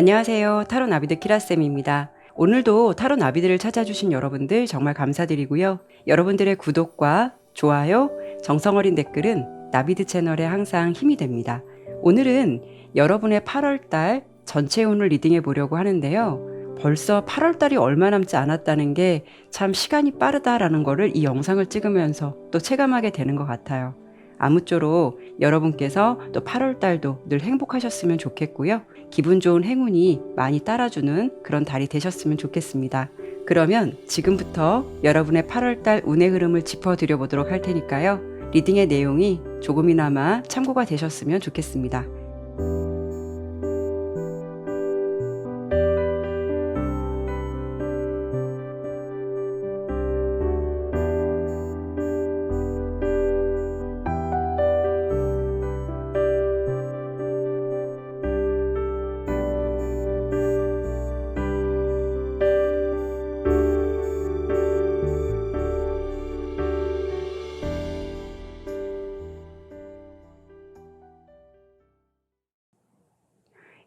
안녕하세요. 타로 나비드 키라쌤입니다. 오늘도 타로 나비들을 찾아주신 여러분들 정말 감사드리고요. 여러분들의 구독과 좋아요, 정성어린 댓글은 나비드 채널에 항상 힘이 됩니다. 오늘은 여러분의 8월달 전체 운을 리딩해 보려고 하는데요. 벌써 8월달이 얼마 남지 않았다는 게 참 시간이 빠르다라는 거를 이 영상을 찍으면서 또 체감하게 되는 것 같아요. 아무쪼록 여러분께서 또 8월달도 늘 행복하셨으면 좋겠고요. 기분 좋은 행운이 많이 따라주는 그런 달이 되셨으면 좋겠습니다. 그러면 지금부터 여러분의 8월달 운의 흐름을 짚어드려 보도록 할 테니까요. 리딩의 내용이 조금이나마 참고가 되셨으면 좋겠습니다.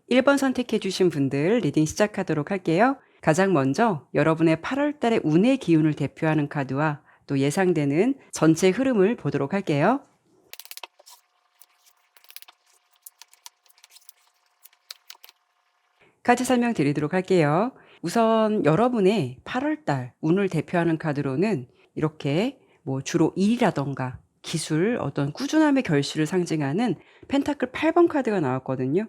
1번 선택해 주신 분들 리딩 시작하도록 할게요. 가장 먼저 여러분의 8월달의 운의 기운을 대표하는 카드와 또 예상되는 전체 흐름을 보도록 할게요. 카드 설명드리도록 할게요. 우선 여러분의 8월달 운을 대표하는 카드로는 이렇게 주로 일이라던가 기술, 어떤 꾸준함의 결실을 상징하는 펜타클 8번 카드가 나왔거든요.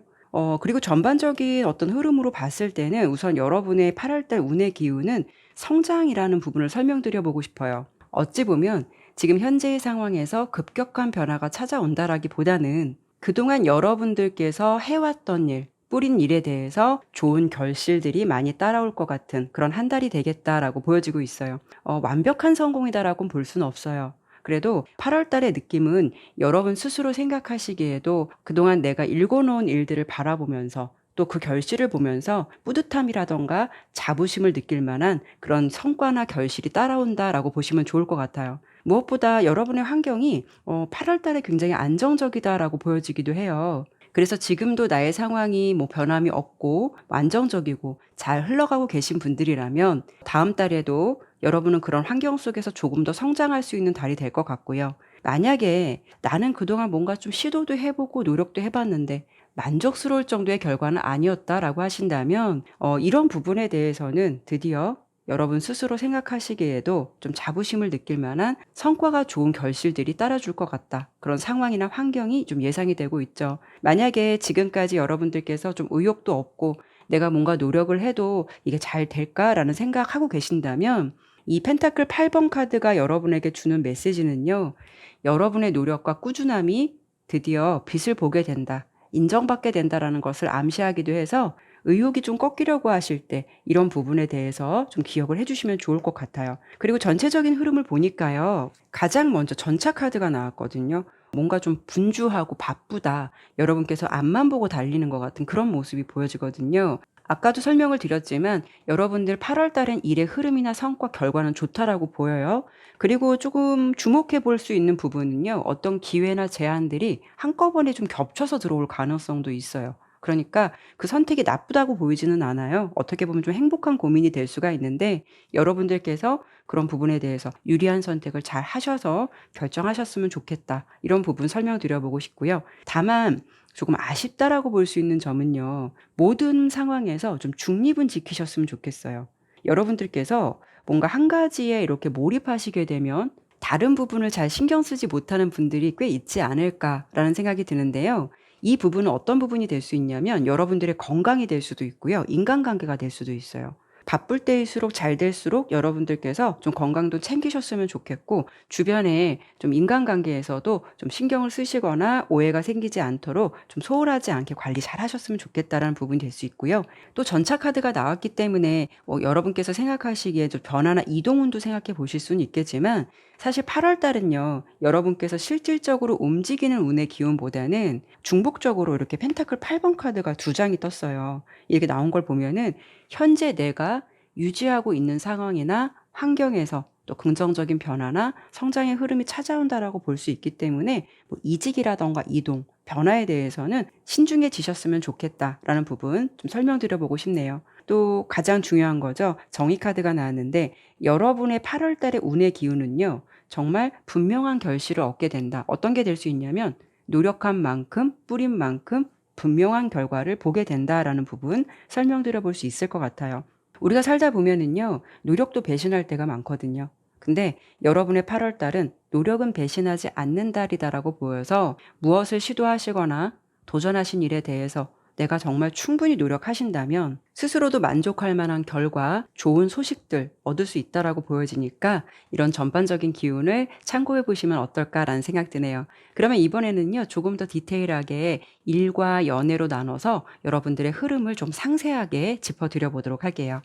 그리고 전반적인 어떤 흐름으로 봤을 때는 우선 여러분의 8월달 운의 기운은 성장이라는 부분을 설명드려 보고 싶어요. 어찌 보면 지금 현재의 상황에서 급격한 변화가 찾아온다라기보다는 그동안 여러분들께서 해왔던 일, 뿌린 일에 대해서 좋은 결실들이 많이 따라올 것 같은 그런 한 달이 되겠다라고 보여지고 있어요. 완벽한 성공이다라고는 볼 수는 없어요. 그래도 8월 달의 느낌은 여러분 스스로 생각하시기에도 그동안 내가 일궈놓은 일들을 바라보면서 또 그 결실을 보면서 뿌듯함이라던가 자부심을 느낄 만한 그런 성과나 결실이 따라온다라고 보시면 좋을 것 같아요. 무엇보다 여러분의 환경이 8월 달에 굉장히 안정적이다라고 보여지기도 해요. 그래서 지금도 나의 상황이 변함이 없고 안정적이고 잘 흘러가고 계신 분들이라면 다음 달에도 여러분은 그런 환경 속에서 조금 더 성장할 수 있는 달이 될 것 같고요. 만약에 나는 그동안 뭔가 좀 시도도 해보고 노력도 해봤는데 만족스러울 정도의 결과는 아니었다라고 하신다면 이런 부분에 대해서는 드디어 여러분 스스로 생각하시기에도 좀 자부심을 느낄 만한 성과가 좋은 결실들이 따라줄 것 같다. 그런 상황이나 환경이 좀 예상이 되고 있죠. 만약에 지금까지 여러분들께서 좀 의욕도 없고 내가 뭔가 노력을 해도 이게 잘 될까라는 생각하고 계신다면 이 펜타클 8번 카드가 여러분에게 주는 메시지는요. 여러분의 노력과 꾸준함이 드디어 빛을 보게 된다. 인정받게 된다라는 것을 암시하기도 해서 의욕이 좀 꺾이려고 하실 때 이런 부분에 대해서 좀 기억을 해주시면 좋을 것 같아요. 그리고 전체적인 흐름을 보니까요. 가장 먼저 전차 카드가 나왔거든요. 뭔가 좀 분주하고 바쁘다. 여러분께서 앞만 보고 달리는 것 같은 그런 모습이 보여지거든요. 아까도 설명을 드렸지만 여러분들 8월 달엔 일의 흐름이나 성과 결과는 좋다라고 보여요. 그리고 조금 주목해 볼 수 있는 부분은요. 어떤 기회나 제안들이 한꺼번에 좀 겹쳐서 들어올 가능성도 있어요. 그러니까 그 선택이 나쁘다고 보이지는 않아요. 어떻게 보면 좀 행복한 고민이 될 수가 있는데 여러분들께서 그런 부분에 대해서 유리한 선택을 잘 하셔서 결정하셨으면 좋겠다. 이런 부분 설명드려보고 싶고요. 다만 조금 아쉽다라고 볼 수 있는 점은요. 모든 상황에서 좀 중립은 지키셨으면 좋겠어요. 여러분들께서 뭔가 한 가지에 이렇게 몰입하시게 되면 다른 부분을 잘 신경 쓰지 못하는 분들이 꽤 있지 않을까라는 생각이 드는데요. 이 부분은 어떤 부분이 될 수 있냐면 여러분들의 건강이 될 수도 있고요. 인간관계가 될 수도 있어요. 바쁠 때일수록 잘 될수록 여러분들께서 좀 건강도 챙기셨으면 좋겠고 주변에 좀 인간관계에서도 좀 신경을 쓰시거나 오해가 생기지 않도록 좀 소홀하지 않게 관리 잘 하셨으면 좋겠다라는 부분이 될 수 있고요. 또 전차 카드가 나왔기 때문에 여러분께서 생각하시기에 좀 변화나 이동운도 생각해 보실 수는 있겠지만 사실 8월 달은요. 여러분께서 실질적으로 움직이는 운의 기운보다는 중복적으로 이렇게 펜타클 8번 카드가 2장이 떴어요. 이렇게 나온 걸 보면은 현재 내가 유지하고 있는 상황이나 환경에서 또 긍정적인 변화나 성장의 흐름이 찾아온다라고 볼 수 있기 때문에 이직이라던가 이동 변화에 대해서는 신중해지셨으면 좋겠다라는 부분 좀 설명드려 보고 싶네요. 또 가장 중요한 거죠. 정의 카드가 나왔는데 여러분의 8월 달의 운의 기운은요. 정말 분명한 결실을 얻게 된다. 어떤 게 될 수 있냐면 노력한 만큼 뿌린 만큼 분명한 결과를 보게 된다라는 부분 설명드려 볼 수 있을 것 같아요. 우리가 살다 보면은요. 노력도 배신할 때가 많거든요. 근데 여러분의 8월 달은 노력은 배신하지 않는 달이다라고 보여서 무엇을 시도하시거나 도전하신 일에 대해서 내가 정말 충분히 노력하신다면 스스로도 만족할 만한 결과, 좋은 소식들 얻을 수 있다라고 보여지니까 이런 전반적인 기운을 참고해 보시면 어떨까라는 생각 드네요. 그러면 이번에는요, 조금 더 디테일하게 일과 연애로 나눠서 여러분들의 흐름을 좀 상세하게 짚어드려 보도록 할게요.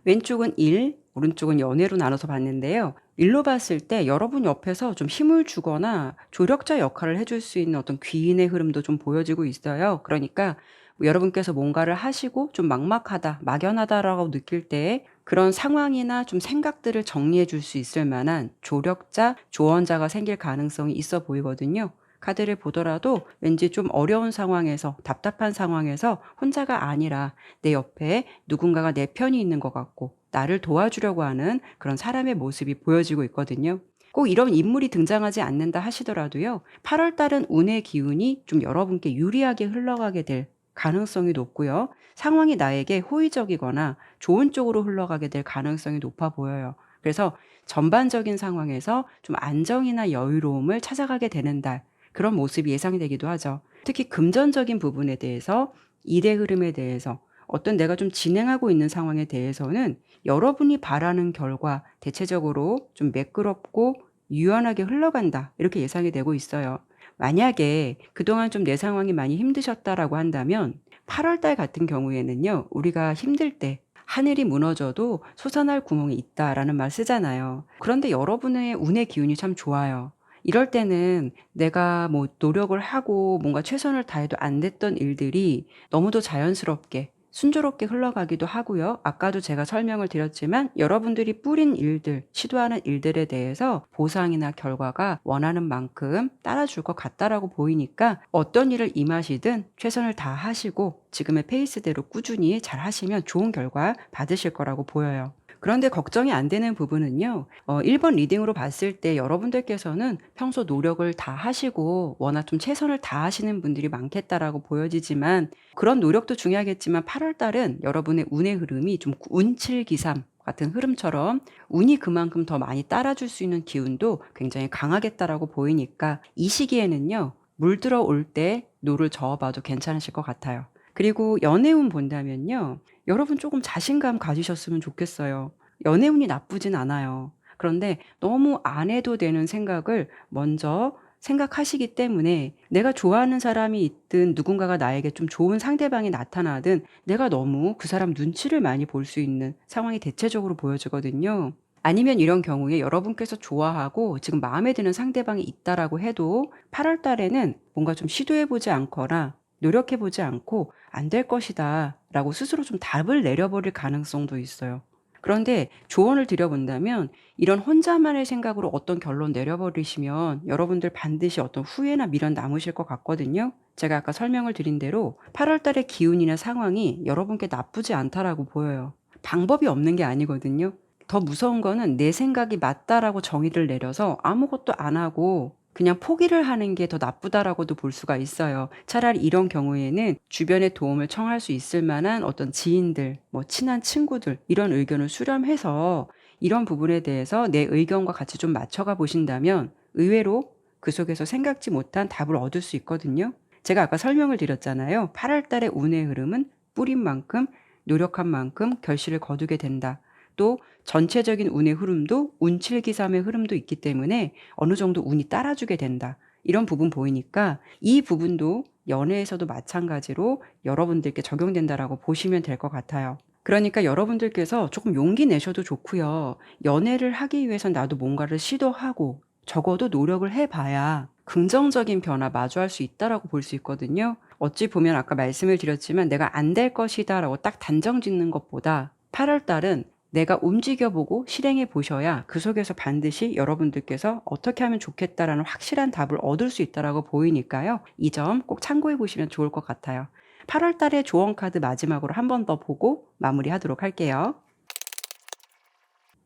왼쪽은 일, 오른쪽은 연애로 나눠서 봤는데요. 일로 봤을 때 여러분 옆에서 좀 힘을 주거나 조력자 역할을 해줄 수 있는 어떤 귀인의 흐름도 좀 보여지고 있어요. 그러니까 뭐 여러분께서 뭔가를 하시고 좀 막막하다, 막연하다라고 느낄 때 그런 상황이나 좀 생각들을 정리해 줄 수 있을 만한 조력자, 조언자가 생길 가능성이 있어 보이거든요. 카드를 보더라도 왠지 좀 어려운 상황에서, 답답한 상황에서 혼자가 아니라 내 옆에 누군가가 내 편이 있는 것 같고 나를 도와주려고 하는 그런 사람의 모습이 보여지고 있거든요. 꼭 이런 인물이 등장하지 않는다 하시더라도요. 8월 달은 운의 기운이 좀 여러분께 유리하게 흘러가게 될 가능성이 높고요. 상황이 나에게 호의적이거나 좋은 쪽으로 흘러가게 될 가능성이 높아 보여요. 그래서 전반적인 상황에서 좀 안정이나 여유로움을 찾아가게 되는 달, 그런 모습이 예상되기도 하죠. 특히 금전적인 부분에 대해서, 일의 흐름에 대해서, 어떤 내가 좀 진행하고 있는 상황에 대해서는 여러분이 바라는 결과 대체적으로 좀 매끄럽고 유연하게 흘러간다. 이렇게 예상이 되고 있어요. 만약에 그동안 좀 내 상황이 많이 힘드셨다라고 한다면 8월 달 같은 경우에는요. 우리가 힘들 때 하늘이 무너져도 솟아날 구멍이 있다라는 말 쓰잖아요. 그런데 여러분의 운의 기운이 참 좋아요. 이럴 때는 내가 뭐 노력을 하고 뭔가 최선을 다해도 안 됐던 일들이 너무도 자연스럽게 순조롭게 흘러가기도 하고요. 아까도 제가 설명을 드렸지만 여러분들이 뿌린 일들, 시도하는 일들에 대해서 보상이나 결과가 원하는 만큼 따라줄 것 같다라고 보이니까 어떤 일을 임하시든 최선을 다하시고 지금의 페이스대로 꾸준히 잘 하시면 좋은 결과 받으실 거라고 보여요. 그런데 걱정이 안 되는 부분은요. 1번 리딩으로 봤을 때 여러분들께서는 평소 노력을 다 하시고 워낙 좀 최선을 다하시는 분들이 많겠다라고 보여지지만 그런 노력도 중요하겠지만 8월 달은 여러분의 운의 흐름이 좀 운칠기삼 같은 흐름처럼 운이 그만큼 더 많이 따라줄 수 있는 기운도 굉장히 강하겠다라고 보이니까 이 시기에는요. 물 들어올 때 노를 저어봐도 괜찮으실 것 같아요. 그리고 연애운 본다면요. 여러분 조금 자신감 가지셨으면 좋겠어요. 연애운이 나쁘진 않아요. 그런데 너무 안 해도 되는 생각을 먼저 생각하시기 때문에 내가 좋아하는 사람이 있든 누군가가 나에게 좀 좋은 상대방이 나타나든 내가 너무 그 사람 눈치를 많이 볼 수 있는 상황이 대체적으로 보여지거든요. 아니면 이런 경우에 여러분께서 좋아하고 지금 마음에 드는 상대방이 있다라고 해도 8월 달에는 뭔가 좀 시도해 보지 않거나 노력해 보지 않고 안 될 것이다 라고 스스로 좀 답을 내려버릴 가능성도 있어요. 그런데 조언을 드려본다면 이런 혼자만의 생각으로 어떤 결론 내려버리시면 여러분들 반드시 어떤 후회나 미련 남으실 것 같거든요. 제가 아까 설명을 드린 대로 8월 달의 기운이나 상황이 여러분께 나쁘지 않다라고 보여요. 방법이 없는 게 아니거든요. 더 무서운 거는 내 생각이 맞다라고 정의를 내려서 아무것도 안 하고 그냥 포기를 하는 게 더 나쁘다라고도 볼 수가 있어요. 차라리 이런 경우에는 주변의 도움을 청할 수 있을 만한 어떤 지인들, 뭐 친한 친구들 이런 의견을 수렴해서 이런 부분에 대해서 내 의견과 같이 좀 맞춰가 보신다면 의외로 그 속에서 생각지 못한 답을 얻을 수 있거든요. 제가 아까 설명을 드렸잖아요. 8월 달의 운의 흐름은 뿌린 만큼 노력한 만큼 결실을 거두게 된다. 또 전체적인 운의 흐름도 운칠기삼의 흐름도 있기 때문에 어느 정도 운이 따라주게 된다. 이런 부분 보이니까 이 부분도 연애에서도 마찬가지로 여러분들께 적용된다라고 보시면 될 것 같아요. 그러니까 여러분들께서 조금 용기 내셔도 좋고요. 연애를 하기 위해선 나도 뭔가를 시도하고 적어도 노력을 해봐야 긍정적인 변화 마주할 수 있다라고 볼 수 있거든요. 어찌 보면 아까 말씀을 드렸지만 내가 안 될 것이다라고 딱 단정 짓는 것보다 8월 달은 내가 움직여 보고 실행해 보셔야 그 속에서 반드시 여러분들께서 어떻게 하면 좋겠다라는 확실한 답을 얻을 수 있다라고 보이니까요. 이 점 꼭 참고해 보시면 좋을 것 같아요. 8월 달에 조언 카드 마지막으로 한 번 더 보고 마무리하도록 할게요.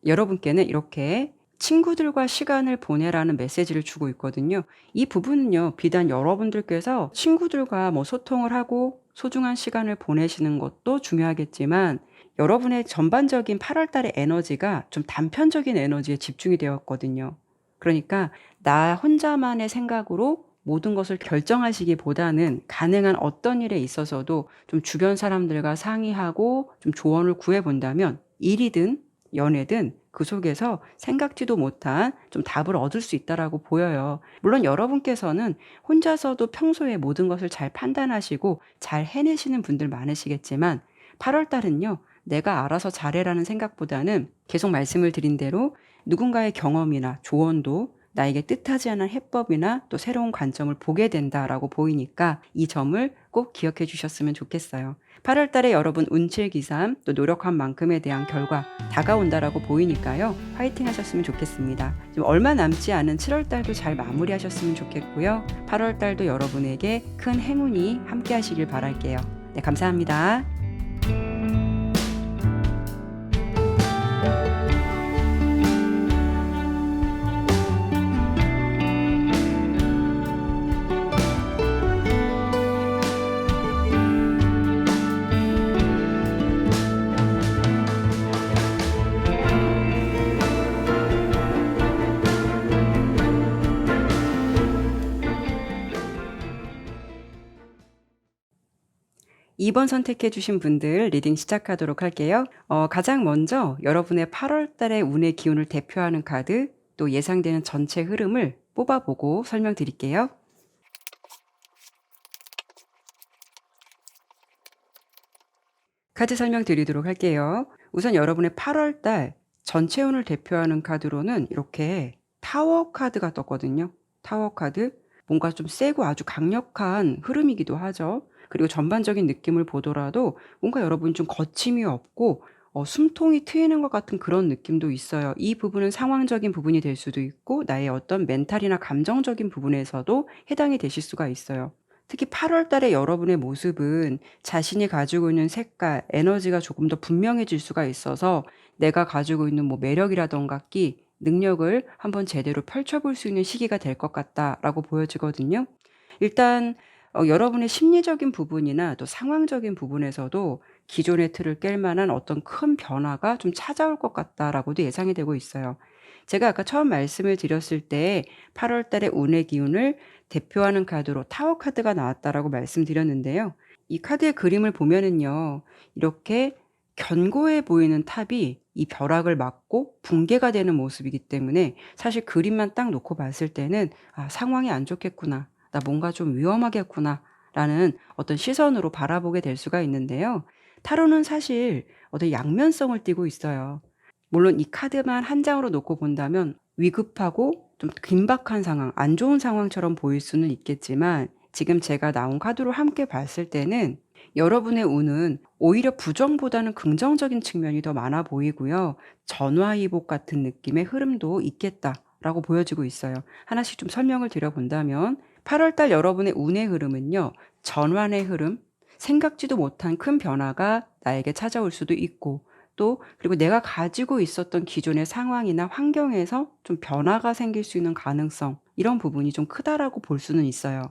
여러분께는 이렇게 친구들과 시간을 보내라는 메시지를 주고 있거든요. 이 부분은요, 비단 여러분들께서 친구들과 뭐 소통을 하고 소중한 시간을 보내시는 것도 중요하겠지만, 여러분의 전반적인 8월 달의 에너지가 좀 단편적인 에너지에 집중이 되었거든요. 그러니까 나 혼자만의 생각으로 모든 것을 결정하시기보다는 가능한 어떤 일에 있어서도 좀 주변 사람들과 상의하고 좀 조언을 구해 본다면, 일이든 연애든 그 속에서 생각지도 못한 좀 답을 얻을 수 있다라고 보여요. 물론 여러분께서는 혼자서도 평소에 모든 것을 잘 판단하시고 잘 해내시는 분들 많으시겠지만, 8월 달은요, 내가 알아서 잘해라는 생각보다는 계속 말씀을 드린 대로 누군가의 경험이나 조언도 나에게 뜻하지 않은 해법이나 또 새로운 관점을 보게 된다라고 보이니까 이 점을 꼭 기억해 주셨으면 좋겠어요. 8월 달에 여러분 운칠기삼 또 노력한 만큼에 대한 결과 다가온다라고 보이니까요. 화이팅 하셨으면 좋겠습니다. 지금 얼마 남지 않은 7월 달도 잘 마무리하셨으면 좋겠고요. 8월 달도 여러분에게 큰 행운이 함께 하시길 바랄게요. 네, 감사합니다. 이 번 선택해 주신 분들 리딩 시작하도록 할게요. 가장 먼저 여러분의 8월 달의 운의 기운을 대표하는 카드, 또 예상되는 전체 흐름을 뽑아보고 설명드릴게요. 카드 설명드리도록 할게요. 우선 여러분의 8월 달 전체 운을 대표하는 카드로는 이렇게 타워 카드가 떴거든요. 타워 카드. 뭔가 좀 세고 아주 강력한 흐름이기도 하죠. 그리고 전반적인 느낌을 보더라도 뭔가 여러분 좀 거침이 없고 숨통이 트이는 것 같은 그런 느낌도 있어요. 이 부분은 상황적인 부분이 될 수도 있고 나의 어떤 멘탈이나 감정적인 부분에서도 해당이 되실 수가 있어요. 특히 8월 달에 여러분의 모습은 자신이 가지고 있는 색깔, 에너지가 조금 더 분명해질 수가 있어서 내가 가지고 있는 뭐 매력이라던가 끼, 능력을 한번 제대로 펼쳐볼 수 있는 시기가 될 것 같다라고 보여지거든요. 일단 여러분의 심리적인 부분이나 또 상황적인 부분에서도 기존의 틀을 깰 만한 어떤 큰 변화가 좀 찾아올 것 같다라고도 예상이 되고 있어요. 제가 아까 처음 말씀을 드렸을 때 8월 달에 운의 기운을 대표하는 카드로 타워 카드가 나왔다라고 말씀드렸는데요. 이 카드의 그림을 보면은요, 이렇게 견고해 보이는 탑이 이 벼락을 맞고 붕괴가 되는 모습이기 때문에 사실 그림만 딱 놓고 봤을 때는 상황이 안 좋겠구나. 나 뭔가 좀 위험하겠구나. 라는 어떤 시선으로 바라보게 될 수가 있는데요. 타로는 사실 어떤 양면성을 띠고 있어요. 물론 이 카드만 한 장으로 놓고 본다면 위급하고 좀 긴박한 상황, 안 좋은 상황처럼 보일 수는 있겠지만, 지금 제가 나온 카드로 함께 봤을 때는 여러분의 운은 오히려 부정보다는 긍정적인 측면이 더 많아 보이고요. 전화위복 같은 느낌의 흐름도 있겠다라고 보여지고 있어요. 하나씩 좀 설명을 드려본다면 8월 달 여러분의 운의 흐름은요. 전환의 흐름, 생각지도 못한 큰 변화가 나에게 찾아올 수도 있고, 또 그리고 내가 가지고 있었던 기존의 상황이나 환경에서 좀 변화가 생길 수 있는 가능성, 이런 부분이 좀 크다라고 볼 수는 있어요.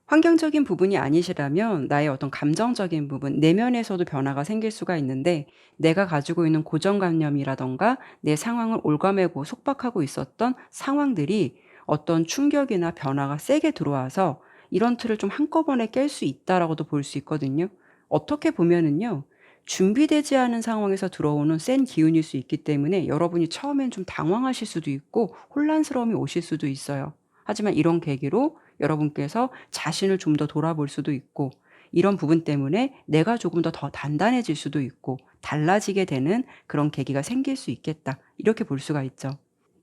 환경적인 부분이 아니시라면 나의 어떤 감정적인 부분, 내면에서도 변화가 생길 수가 있는데, 내가 가지고 있는 고정관념이라던가 내 상황을 옭아매고 속박하고 있었던 상황들이 어떤 충격이나 변화가 세게 들어와서 이런 틀을 좀 한꺼번에 깰 수 있다라고도 볼 수 있거든요. 어떻게 보면은요, 준비되지 않은 상황에서 들어오는 센 기운일 수 있기 때문에 여러분이 처음엔 좀 당황하실 수도 있고 혼란스러움이 오실 수도 있어요. 하지만 이런 계기로 여러분께서 자신을 좀 더 돌아볼 수도 있고, 이런 부분 때문에 내가 조금 더 단단해질 수도 있고 달라지게 되는 그런 계기가 생길 수 있겠다. 이렇게 볼 수가 있죠.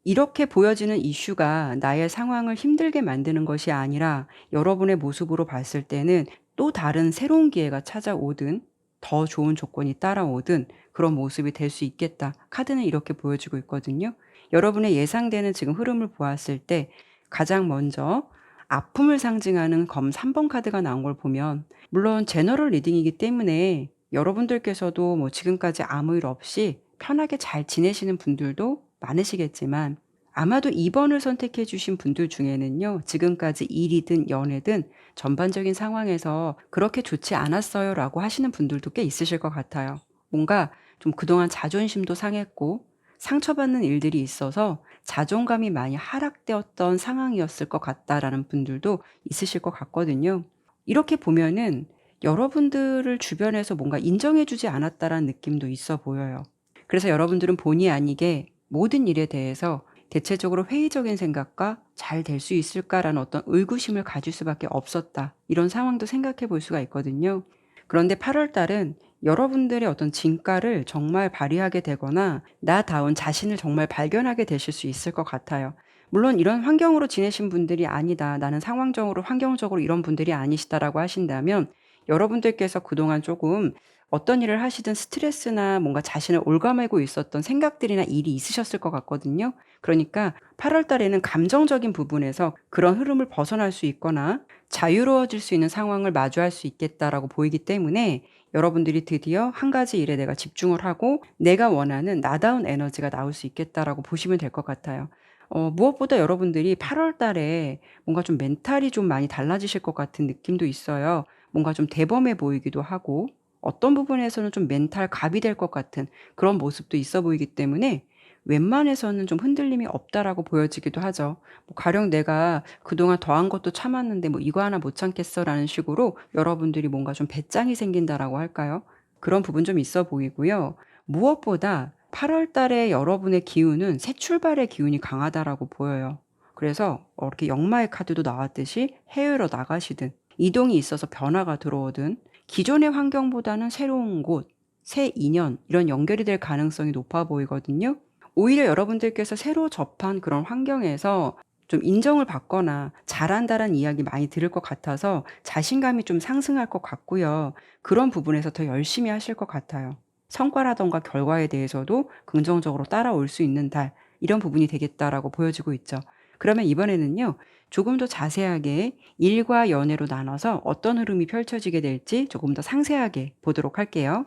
이렇게 보여지는 이슈가 나의 상황을 힘들게 만드는 것이 아니라 여러분의 모습으로 봤을 때는 또 다른 새로운 기회가 찾아오든 더 좋은 조건이 따라오든 그런 모습이 될 수 있겠다. 카드는 이렇게 보여주고 있거든요. 여러분의 예상되는 지금 흐름을 보았을 때 가장 먼저 아픔을 상징하는 검 3번 카드가 나온 걸 보면, 물론 제너럴 리딩이기 때문에 여러분들께서도 뭐 지금까지 아무 일 없이 편하게 잘 지내시는 분들도 많으시겠지만, 아마도 2번을 선택해 주신 분들 중에는요, 지금까지 일이든 연애든 전반적인 상황에서 그렇게 좋지 않았어요 라고 하시는 분들도 꽤 있으실 것 같아요. 뭔가 좀 그동안 자존심도 상했고 상처받는 일들이 있어서 자존감이 많이 하락되었던 상황이었을 것 같다라는 분들도 있으실 것 같거든요. 이렇게 보면은 여러분들을 주변에서 뭔가 인정해 주지 않았다라는 느낌도 있어 보여요. 그래서 여러분들은 본의 아니게 모든 일에 대해서 대체적으로 회의적인 생각과 '잘 될 수 있을까?'라는 어떤 의구심을 가질 수밖에 없었다. 이런 상황도 생각해 볼 수가 있거든요. 그런데 8월 달은 여러분들의 어떤 진가를 정말 발휘하게 되거나 나다운 자신을 정말 발견하게 되실 수 있을 것 같아요. 물론 이런 환경으로 지내신 분들이 아니다, 나는 상황적으로 환경적으로 이런 분들이 아니시다라고 하신다면, 여러분들께서 그동안 조금 어떤 일을 하시든 스트레스나 뭔가 자신을 옭아매고 있었던 생각들이나 일이 있으셨을 것 같거든요. 그러니까 8월 달에는 감정적인 부분에서 그런 흐름을 벗어날 수 있거나 자유로워질 수 있는 상황을 마주할 수 있겠다라고 보이기 때문에, 여러분들이 드디어 한 가지 일에 내가 집중을 하고 내가 원하는 나다운 에너지가 나올 수 있겠다라고 보시면 될 것 같아요. 무엇보다 여러분들이 8월 달에 뭔가 좀 멘탈이 좀 많이 달라지실 것 같은 느낌도 있어요. 뭔가 좀 대범해 보이기도 하고 어떤 부분에서는 좀 멘탈 갑이 될 것 같은 그런 모습도 있어 보이기 때문에 웬만해서는 좀 흔들림이 없다라고 보여지기도 하죠. 뭐 가령 '내가 그동안 더한 것도 참았는데 뭐 이거 하나 못 참겠어.'라는 식으로 여러분들이 뭔가 좀 배짱이 생긴다라고 할까요? 그런 부분 좀 있어 보이고요. 무엇보다 8월 달에 여러분의 기운은 새 출발의 기운이 강하다라고 보여요. 그래서 이렇게 역마의 카드도 나왔듯이 해외로 나가시든 이동이 있어서 변화가 들어오든 기존의 환경보다는 새로운 곳, 새 인연 이런 연결이 될 가능성이 높아 보이거든요. 오히려 여러분들께서 새로 접한 그런 환경에서 좀 인정을 받거나 잘한다라는 이야기 많이 들을 것 같아서 자신감이 좀 상승할 것 같고요. 그런 부분에서 더 열심히 하실 것 같아요. 성과라든가 결과에 대해서도 긍정적으로 따라올 수 있는 달, 이런 부분이 되겠다라고 보여지고 있죠. 그러면 이번에는요, 조금 더 자세하게 일과 연애로 나눠서 어떤 흐름이 펼쳐지게 될지 조금 더 상세하게 보도록 할게요.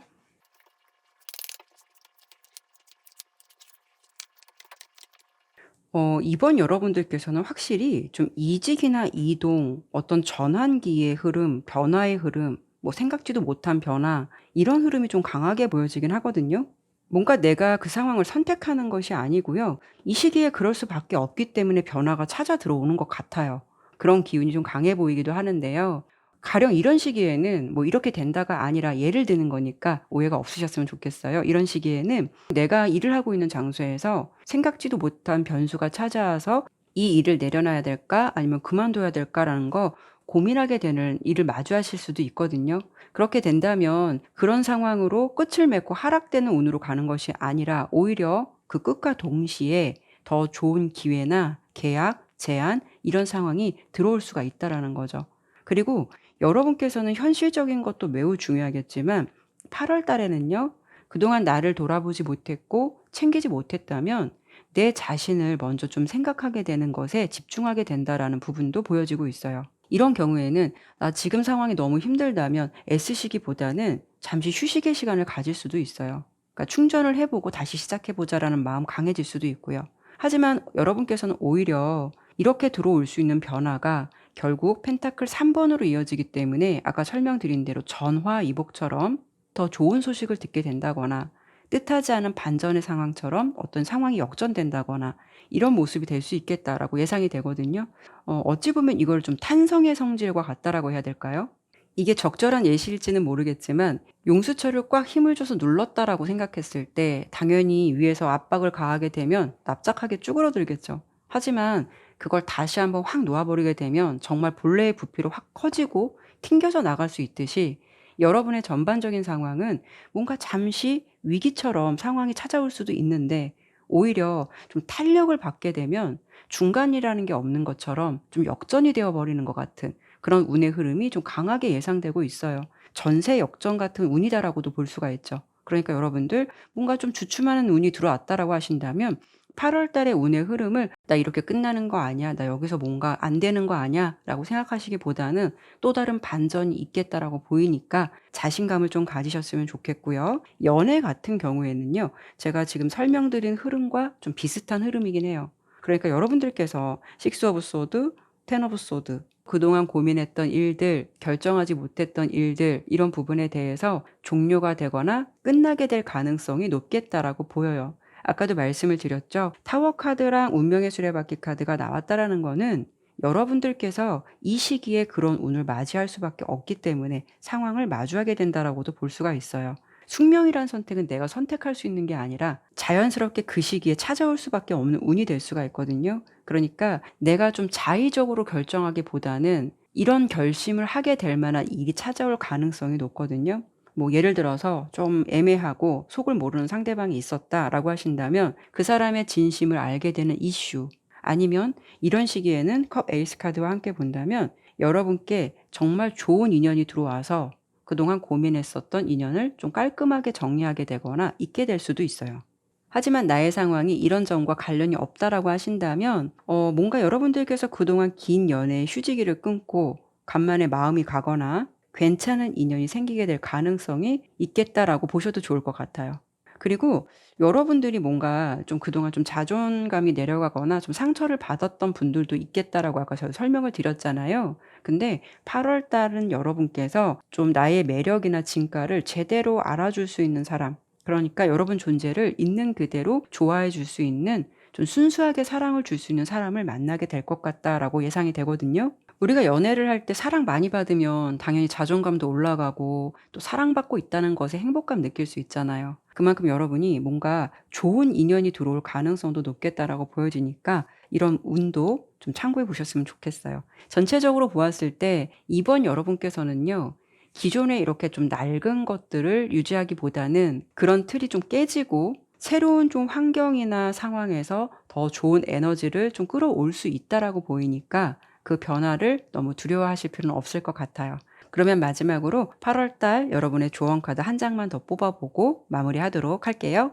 이번 여러분들께서는 확실히 좀 이직이나 이동, 어떤 전환기의 흐름, 변화의 흐름, 뭐 생각지도 못한 변화, 이런 흐름이 좀 강하게 보여지긴 하거든요. 뭔가 내가 그 상황을 선택하는 것이 아니고요. 이 시기에 그럴 수밖에 없기 때문에 변화가 찾아 들어오는 것 같아요. 그런 기운이 좀 강해 보이기도 하는데요. 가령 이런 시기에는 뭐 이렇게 된다가 아니라 예를 드는 거니까 오해가 없으셨으면 좋겠어요. 이런 시기에는 내가 일을 하고 있는 장소에서 생각지도 못한 변수가 찾아와서 '이 일을 내려놔야 될까? 아니면 그만둬야 될까?'라는 거 고민하게 되는 일을 마주하실 수도 있거든요. 그렇게 된다면 그런 상황으로 끝을 맺고 하락되는 운으로 가는 것이 아니라 오히려 그 끝과 동시에 더 좋은 기회나 계약, 제안 이런 상황이 들어올 수가 있다라는 거죠. 그리고 여러분께서는 현실적인 것도 매우 중요하겠지만 8월 달에는요, 그동안 나를 돌아보지 못했고 챙기지 못했다면 내 자신을 먼저 좀 생각하게 되는 것에 집중하게 된다라는 부분도 보여지고 있어요. 이런 경우에는 나 지금 상황이 너무 힘들다면 애쓰시기보다는 잠시 휴식의 시간을 가질 수도 있어요. 그러니까 충전을 해보고 다시 시작해보자라는 마음 강해질 수도 있고요. 하지만 여러분께서는 오히려 이렇게 들어올 수 있는 변화가 결국 펜타클 3번으로 이어지기 때문에 아까 설명드린 대로 전화위복처럼 더 좋은 소식을 듣게 된다거나 뜻하지 않은 반전의 상황처럼 어떤 상황이 역전된다거나 이런 모습이 될 수 있겠다라고 예상이 되거든요. 어찌 보면 이걸 좀 탄성의 성질과 같다라고 해야 될까요? 이게 적절한 예시일지는 모르겠지만 용수철을 꽉 힘을 줘서 눌렀다라고 생각했을 때 당연히 위에서 압박을 가하게 되면 납작하게 쭈그러들겠죠. 하지만 그걸 다시 한번 확 놓아 버리게 되면 정말 본래의 부피로 확 커지고 튕겨져 나갈 수 있듯이, 여러분의 전반적인 상황은 뭔가 잠시 위기처럼 상황이 찾아올 수도 있는데 오히려 좀 탄력을 받게 되면 중간이라는 게 없는 것처럼 좀 역전이 되어 버리는 것 같은 그런 운의 흐름이 좀 강하게 예상되고 있어요. 전세 역전 같은 운이다라고도 볼 수가 있죠. 그러니까 여러분들 뭔가 좀 주춤하는 운이 들어왔다라고 하신다면 8월 달의 운의 흐름을 '나 이렇게 끝나는 거 아니야. 나 여기서 뭔가 안 되는 거 아니야.'라고 생각하시기보다는 또 다른 반전이 있겠다라고 보이니까 자신감을 좀 가지셨으면 좋겠고요. 연애 같은 경우에는요. 제가 지금 설명드린 흐름과 좀 비슷한 흐름이긴 해요. 그러니까 여러분들께서 식스 오브 소드, 텐 오브 소드 그동안 고민했던 일들, 결정하지 못했던 일들 이런 부분에 대해서 종료가 되거나 끝나게 될 가능성이 높겠다라고 보여요. 아까도 말씀을 드렸죠. 타워 카드랑 운명의 수레바퀴 카드가 나왔다라는 거는 여러분들께서 이 시기에 그런 운을 맞이할 수밖에 없기 때문에 상황을 마주하게 된다라고도 볼 수가 있어요. 숙명이란 선택은 내가 선택할 수 있는 게 아니라 자연스럽게 그 시기에 찾아올 수밖에 없는 운이 될 수가 있거든요. 그러니까 내가 좀 자의적으로 결정하기보다는 이런 결심을 하게 될 만한 일이 찾아올 가능성이 높거든요. 뭐 예를 들어서 좀 애매하고 속을 모르는 상대방이 있었다라고 하신다면 그 사람의 진심을 알게 되는 이슈, 아니면 이런 시기에는 컵 에이스 카드와 함께 본다면 여러분께 정말 좋은 인연이 들어와서 그동안 고민했었던 인연을 좀 깔끔하게 정리하게 되거나 있게 될 수도 있어요. 하지만 나의 상황이 이런 점과 관련이 없다라고 하신다면 뭔가 여러분들께서 그동안 긴 연애의 휴지기를 끊고 간만에 마음이 가거나 괜찮은 인연이 생기게 될 가능성이 있겠다라고 보셔도 좋을 것 같아요. 그리고 여러분들이 뭔가 좀 그동안 좀 자존감이 내려가거나 좀 상처를 받았던 분들도 있겠다라고 아까 제가 설명을 드렸잖아요. 근데 8월 달은 여러분께서 좀 나의 매력이나 진가를 제대로 알아줄 수 있는 사람, 그러니까 여러분 존재를 있는 그대로 좋아해 줄 수 있는 좀 순수하게 사랑을 줄 수 있는 사람을 만나게 될 것 같다라고 예상이 되거든요. 우리가 연애를 할 때 사랑 많이 받으면 당연히 자존감도 올라가고 또 사랑받고 있다는 것에 행복감 느낄 수 있잖아요. 그만큼 여러분이 뭔가 좋은 인연이 들어올 가능성도 높겠다라고 보여지니까 이런 운도 좀 참고해 보셨으면 좋겠어요. 전체적으로 보았을 때 이번 여러분께서는요. 기존에 이렇게 좀 낡은 것들을 유지하기보다는 그런 틀이 좀 깨지고 새로운 좀 환경이나 상황에서 더 좋은 에너지를 좀 끌어올 수 있다라고 보이니까 그 변화를 너무 두려워하실 필요는 없을 것 같아요. 그러면 마지막으로 8월 달 여러분의 조언 카드 한 장만 더 뽑아보고 마무리하도록 할게요.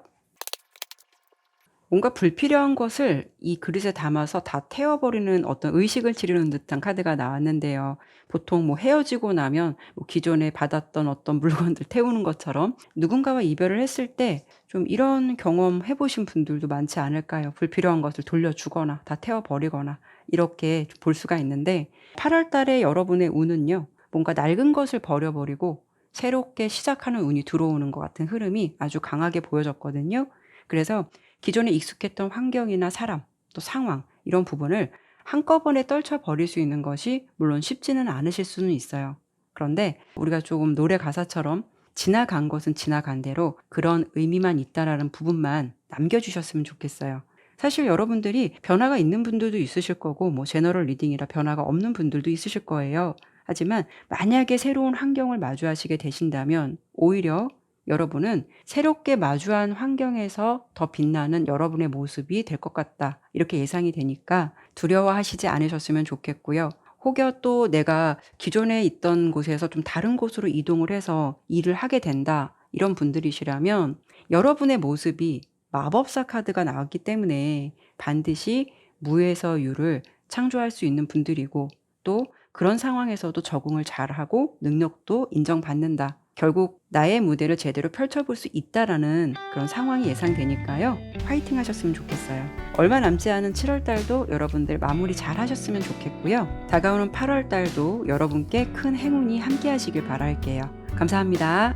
뭔가 불필요한 것을 이 그릇에 담아서 다 태워버리는 어떤 의식을 치르는 듯한 카드가 나왔는데요. 보통 뭐 헤어지고 나면 뭐 기존에 받았던 어떤 물건들 태우는 것처럼 누군가와 이별을 했을 때 좀 이런 경험 해보신 분들도 많지 않을까요? 불필요한 것을 돌려주거나 다 태워버리거나 이렇게 볼 수가 있는데 8월 달에 여러분의 운은요. 뭔가 낡은 것을 버려버리고 새롭게 시작하는 운이 들어오는 것 같은 흐름이 아주 강하게 보여졌거든요. 그래서 기존에 익숙했던 환경이나 사람, 또 상황 이런 부분을 한꺼번에 떨쳐버릴 수 있는 것이 물론 쉽지는 않으실 수는 있어요. 그런데 우리가 조금 노래 가사처럼 지나간 것은 지나간 대로 그런 의미만 있다라는 부분만 남겨주셨으면 좋겠어요. 사실 여러분들이 변화가 있는 분들도 있으실 거고 뭐 제너럴 리딩이라 변화가 없는 분들도 있으실 거예요. 하지만 만약에 새로운 환경을 마주하시게 되신다면 오히려 여러분은 새롭게 마주한 환경에서 더 빛나는 여러분의 모습이 될 것 같다. 이렇게 예상이 되니까 두려워하시지 않으셨으면 좋겠고요. 혹여 또 내가 기존에 있던 곳에서 좀 다른 곳으로 이동을 해서 일을 하게 된다. 이런 분들이시라면 여러분의 모습이 마법사 카드가 나왔기 때문에 반드시 무에서 유를 창조할 수 있는 분들이고 또 그런 상황에서도 적응을 잘하고 능력도 인정받는다. 결국 나의 무대를 제대로 펼쳐볼 수 있다라는 그런 상황이 예상되니까요. 화이팅 하셨으면 좋겠어요. 얼마 남지 않은 7월 달도 여러분들 마무리 잘 하셨으면 좋겠고요. 다가오는 8월 달도 여러분께 큰 행운이 함께 하시길 바랄게요. 감사합니다.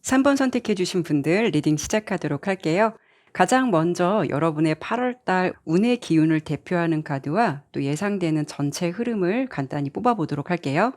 3번 선택해 주신 분들 리딩 시작하도록 할게요. 가장 먼저 여러분의 8월 달 운의 기운을 대표하는 카드와 또 예상되는 전체 흐름을 간단히 뽑아 보도록 할게요.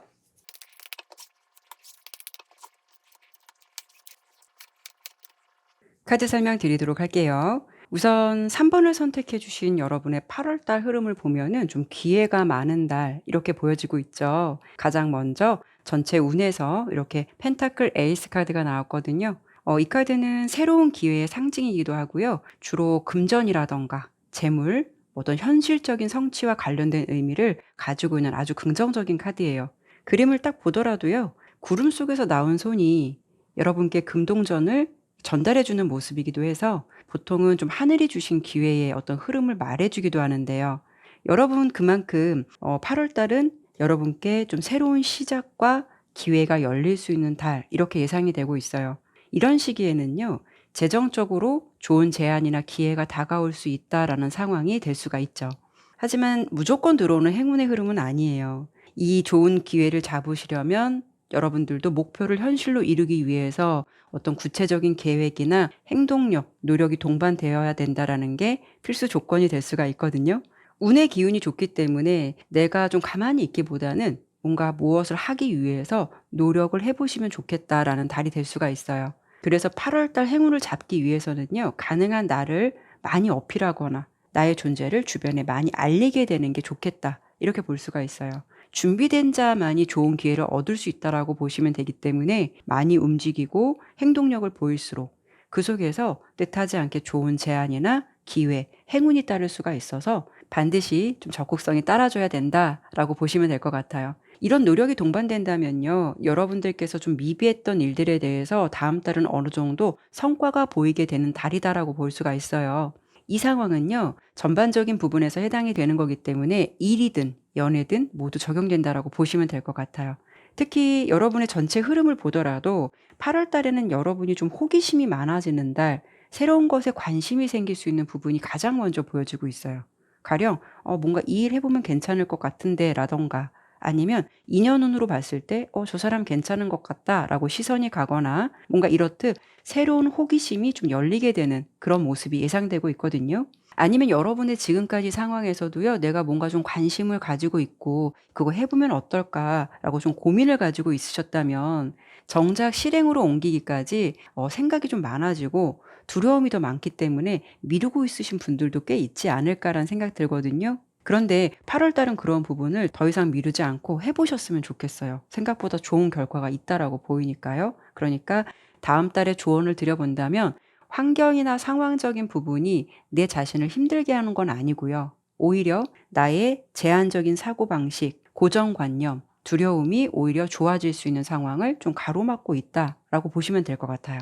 카드 설명 드리도록 할게요. 우선 3번을 선택해 주신 여러분의 8월 달 흐름을 보면은 좀 기회가 많은 달 이렇게 보여지고 있죠. 가장 먼저 전체 운에서 이렇게 펜타클 에이스 카드가 나왔거든요. 이 카드는 새로운 기회의 상징이기도 하고요. 주로 금전이라던가 재물, 어떤 현실적인 성취와 관련된 의미를 가지고 있는 아주 긍정적인 카드예요. 그림을 딱 보더라도요. 구름 속에서 나온 손이 여러분께 금동전을 전달해 주는 모습이기도 해서 보통은 좀 하늘이 주신 기회의 어떤 흐름을 말해 주기도 하는데요. 여러분 그만큼 8월 달은 여러분께 좀 새로운 시작과 기회가 열릴 수 있는 달 이렇게 예상이 되고 있어요. 이런 시기에는요. 재정적으로 좋은 제안이나 기회가 다가올 수 있다라는 상황이 될 수가 있죠. 하지만 무조건 들어오는 행운의 흐름은 아니에요. 이 좋은 기회를 잡으시려면 여러분들도 목표를 현실로 이루기 위해서 어떤 구체적인 계획이나 행동력, 노력이 동반되어야 된다라는 게 필수 조건이 될 수가 있거든요. 운의 기운이 좋기 때문에 내가 좀 가만히 있기보다는 뭔가 무엇을 하기 위해서 노력을 해보시면 좋겠다라는 달이 될 수가 있어요. 그래서 8월 달 행운을 잡기 위해서는요, 가능한 나를 많이 어필하거나 나의 존재를 주변에 많이 알리게 되는 게 좋겠다. 이렇게 볼 수가 있어요. 준비된 자만이 좋은 기회를 얻을 수 있다라고 보시면 되기 때문에 많이 움직이고 행동력을 보일수록 그 속에서 뜻하지 않게 좋은 제안이나 기회, 행운이 따를 수가 있어서 반드시 좀 적극성이 따라줘야 된다라고 보시면 될 것 같아요. 이런 노력이 동반된다면요. 여러분들께서 좀 미비했던 일들에 대해서 다음 달은 어느 정도 성과가 보이게 되는 달이다라고 볼 수가 있어요. 이 상황은요. 전반적인 부분에서 해당이 되는 거기 때문에 일이든 연애든 모두 적용된다라고 보시면 될 것 같아요. 특히 여러분의 전체 흐름을 보더라도 8월 달에는 여러분이 좀 호기심이 많아지는 달, 새로운 것에 관심이 생길 수 있는 부분이 가장 먼저 보여지고 있어요. 가령 뭔가 이 일 해보면 괜찮을 것 같은데 라던가 아니면 인연운으로 봤을 때 저 사람 괜찮은 것 같다라고 시선이 가거나 뭔가 이렇듯 새로운 호기심이 좀 열리게 되는 그런 모습이 예상되고 있거든요. 아니면 여러분의 지금까지 상황에서도요. 내가 뭔가 좀 관심을 가지고 있고 '그거 해 보면 어떨까?'라고 좀 고민을 가지고 있으셨다면 정작 실행으로 옮기기까지 생각이 좀 많아지고 두려움이 더 많기 때문에 미루고 있으신 분들도 꽤 있지 않을까라는 생각 들거든요. 그런데 8월 달은 그런 부분을 더 이상 미루지 않고 해 보셨으면 좋겠어요. 생각보다 좋은 결과가 있다라고 보이니까요. 그러니까 다음 달에 조언을 드려 본다면 환경이나 상황적인 부분이 내 자신을 힘들게 하는 건 아니고요. 오히려 나의 제한적인 사고방식, 고정관념, 두려움이 오히려 좋아질 수 있는 상황을 좀 가로막고 있다라고 보시면 될 것 같아요.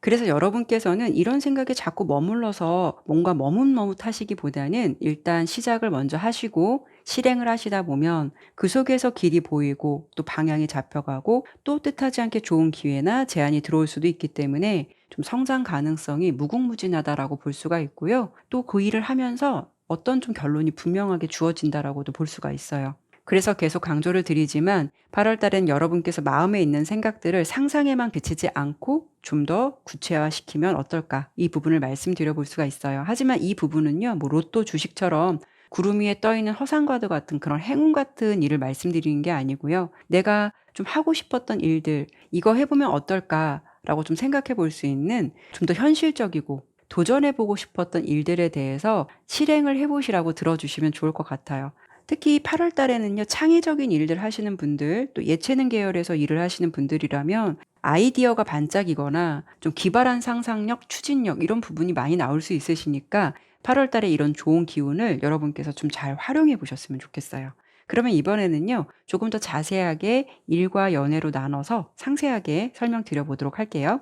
그래서 여러분께서는 이런 생각에 자꾸 머물러서 뭔가 머뭇머뭇하시기보다는 일단 시작을 먼저 하시고 실행을 하시다 보면 그 속에서 길이 보이고 또 방향이 잡혀가고 또 뜻하지 않게 좋은 기회나 제안이 들어올 수도 있기 때문에 좀 성장 가능성이 무궁무진하다라고 볼 수가 있고요. 또 그 일을 하면서 어떤 좀 결론이 분명하게 주어진다라고도 볼 수가 있어요. 그래서 계속 강조를 드리지만 8월 달엔 여러분께서 마음에 있는 생각들을 상상에만 그치지 않고 좀 더 구체화시키면 어떨까? 이 부분을 말씀드려 볼 수가 있어요. 하지만 이 부분은요. 뭐 로또 주식처럼 구름 위에 떠 있는 허상과도 같은 그런 행운 같은 일을 말씀드리는 게 아니고요. 내가 좀 하고 싶었던 일들 이거 해 보면 어떨까라고 좀 생각해 볼 수 있는 좀 더 현실적이고 도전해 보고 싶었던 일들에 대해서 실행을 해 보시라고 들어 주시면 좋을 것 같아요. 특히 8월 달에는요. 창의적인 일들 하시는 분들 또 예체능 계열에서 일을 하시는 분들이라면 아이디어가 반짝이거나 좀 기발한 상상력, 추진력 이런 부분이 많이 나올 수 있으시니까 8월 달에 이런 좋은 기운을 여러분께서 좀 잘 활용해 보셨으면 좋겠어요. 그러면 이번에는요. 조금 더 자세하게 일과 연애로 나눠서 상세하게 설명드려 보도록 할게요.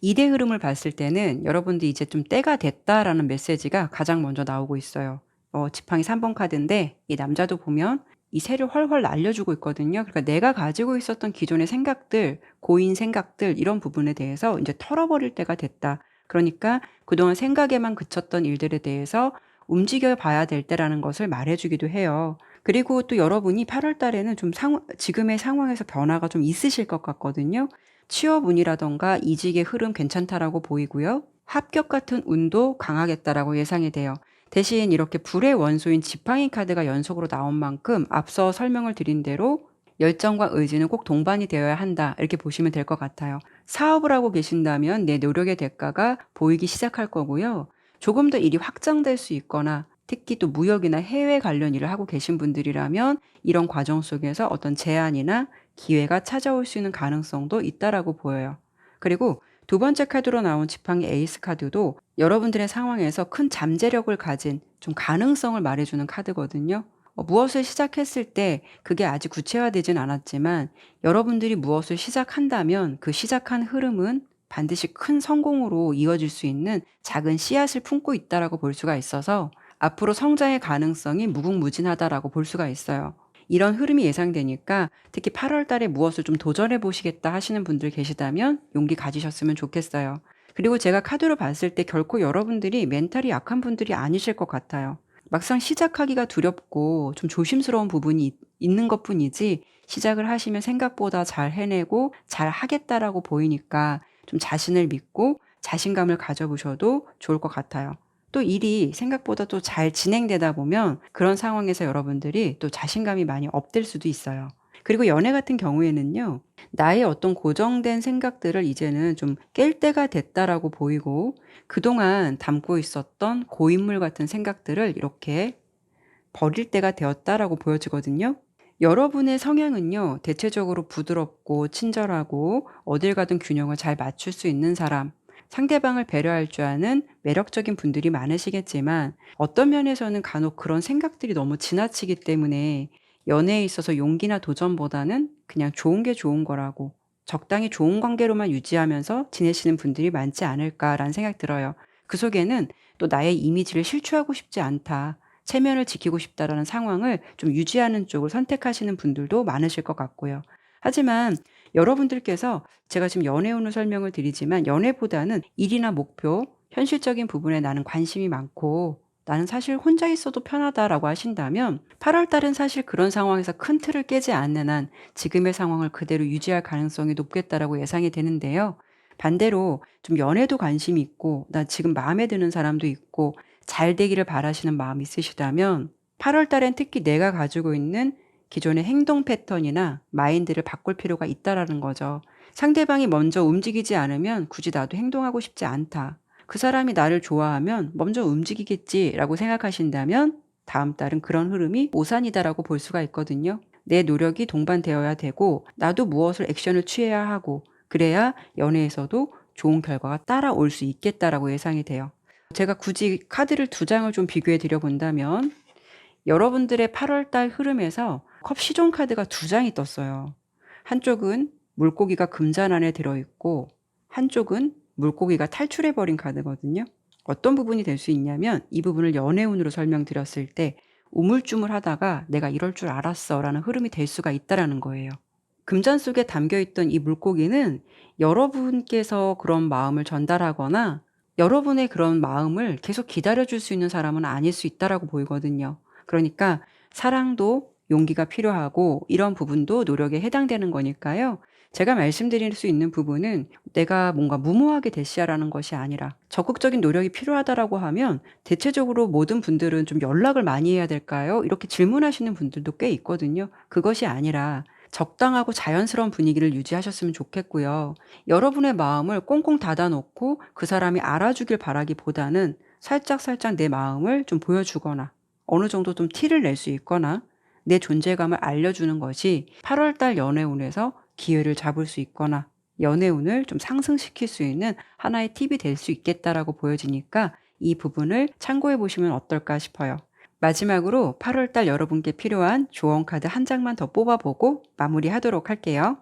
2대 흐름을 봤을 때는 여러분들 이제 좀 때가 됐다라는 메시지가 가장 먼저 나오고 있어요. 지팡이 3번 카드인데 이 남자도 보면 이 새를 훨훨 날려주고 있거든요. 그러니까 내가 가지고 있었던 기존의 생각들, 고인 생각들 이런 부분에 대해서 이제 털어버릴 때가 됐다. 그러니까 그동안 생각에만 그쳤던 일들에 대해서 움직여 봐야 될 때라는 것을 말해주기도 해요. 그리고 또 여러분이 8월 달에는 좀 지금의 상황에서 변화가 좀 있으실 것 같거든요. 취업운이라던가 이직의 흐름 괜찮다라고 보이고요. 합격 같은 운도 강하겠다라고 예상이 돼요. 대신 이렇게 불의 원소인 지팡이 카드가 연속으로 나온 만큼 앞서 설명을 드린 대로 열정과 의지는 꼭 동반이 되어야 한다. 이렇게 보시면 될 것 같아요. 사업을 하고 계신다면 내 노력의 대가가 보이기 시작할 거고요. 조금 더 일이 확장될 수 있거나 특히 또 무역이나 해외 관련 일을 하고 계신 분들이라면 이런 과정 속에서 어떤 제안이나 기회가 찾아올 수 있는 가능성도 있다라고 보여요. 그리고 두 번째 카드로 나온 지팡이 에이스 카드도 여러분들의 상황에서 큰 잠재력을 가진 좀 가능성을 말해주는 카드거든요. 무엇을 시작했을 때 그게 아직 구체화되진 않았지만 여러분들이 무엇을 시작한다면 그 시작한 흐름은 반드시 큰 성공으로 이어질 수 있는 작은 씨앗을 품고 있다라고 볼 수가 있어서 앞으로 성장의 가능성이 무궁무진하다라고 볼 수가 있어요. 이런 흐름이 예상되니까 특히 8월 달에 무엇을 좀 도전해 보시겠다 하시는 분들 계시다면 용기 가지셨으면 좋겠어요. 그리고 제가 카드로 봤을 때 결코 여러분들이 멘탈이 약한 분들이 아니실 것 같아요. 막상 시작하기가 두렵고 좀 조심스러운 부분이 있는 것뿐이지 시작을 하시면 생각보다 잘 해내고 잘 하겠다라고 보이니까 좀 자신을 믿고 자신감을 가져보셔도 좋을 것 같아요. 또 일이 생각보다 또 잘 진행되다 보면 그런 상황에서 여러분들이 또 자신감이 많이 업될 수도 있어요. 그리고 연애 같은 경우에는요. 나의 어떤 고정된 생각들을 이제는 좀 깰 때가 됐다라고 보이고 그동안 담고 있었던 고인물 같은 생각들을 이렇게 버릴 때가 되었다라고 보여지거든요. 여러분의 성향은요. 대체적으로 부드럽고 친절하고 어딜 가든 균형을 잘 맞출 수 있는 사람, 상대방을 배려할 줄 아는 매력적인 분들이 많으시겠지만 어떤 면에서는 간혹 그런 생각들이 너무 지나치기 때문에 연애에 있어서 용기나 도전보다는 그냥 좋은 게 좋은 거라고 적당히 좋은 관계로만 유지하면서 지내시는 분들이 많지 않을까라는 생각이 들어요. 그 속에는 또 나의 이미지를 실추하고 싶지 않다. 체면을 지키고 싶다라는 상황을 좀 유지하는 쪽을 선택하시는 분들도 많으실 것 같고요. 하지만 여러분들께서 제가 지금 연애운을 설명을 드리지만 연애보다는 일이나 목표, 현실적인 부분에 나는 관심이 많고 나는 사실 혼자 있어도 편하다라고 하신다면 8월 달은 사실 그런 상황에서 큰 틀을 깨지 않는 한 지금의 상황을 그대로 유지할 가능성이 높겠다라고 예상이 되는데요. 반대로 좀 연애도 관심이 있고 나 지금 마음에 드는 사람도 있고 잘 되기를 바라시는 마음이 있으시다면 8월 달엔 특히 내가 가지고 있는 기존의 행동 패턴이나 마인드를 바꿀 필요가 있다라는 거죠. 상대방이 먼저 움직이지 않으면 굳이 나도 행동하고 싶지 않다. 그 사람이 나를 좋아하면 먼저 움직이겠지라고 생각하신다면 다음 달은 그런 흐름이 오산이다라고 볼 수가 있거든요. 내 노력이 동반되어야 되고 나도 무엇을 액션을 취해야 하고 그래야 연애에서도 좋은 결과가 따라올 수 있겠다라고 예상이 돼요. 제가 굳이 카드를 두 장을 좀 비교해 드려 본다면 여러분들의 8월 달 흐름에서 컵 시종 카드가 두 장이 떴어요. 한쪽은 물고기가 금잔 안에 들어있고 한쪽은 물고기가 탈출해버린 카드거든요. 어떤 부분이 될 수 있냐면 이 부분을 연애운으로 설명드렸을 때 우물쭈물하다가 내가 이럴 줄 알았어 라는 흐름이 될 수가 있다라는 거예요. 금잔 속에 담겨있던 이 물고기는 여러분께서 그런 마음을 전달하거나 여러분의 그런 마음을 계속 기다려줄 수 있는 사람은 아닐 수 있다라고 보이거든요. 그러니까 사랑도 용기가 필요하고 이런 부분도 노력에 해당되는 거니까요. 제가 말씀드릴 수 있는 부분은 내가 뭔가 무모하게 대시하라는 것이 아니라 적극적인 노력이 필요하다라고 하면 대체적으로 모든 분들은 좀 연락을 많이 해야 될까요? 이렇게 질문하시는 분들도 꽤 있거든요. 그것이 아니라 적당하고 자연스러운 분위기를 유지하셨으면 좋겠고요. 여러분의 마음을 꽁꽁 닫아놓고 그 사람이 알아주길 바라기보다는 살짝살짝 내 마음을 좀 보여주거나 어느 정도 좀 티를 낼 수 있거나 내 존재감을 알려주는 것이 8월 달 연애운에서 기회를 잡을 수 있거나 연애운을 좀 상승시킬 수 있는 하나의 팁이 될 수 있겠다라고 보여지니까 이 부분을 참고해 보시면 어떨까 싶어요. 마지막으로 8월 달 여러분께 필요한 조언 카드 한 장만 더 뽑아보고 마무리하도록 할게요.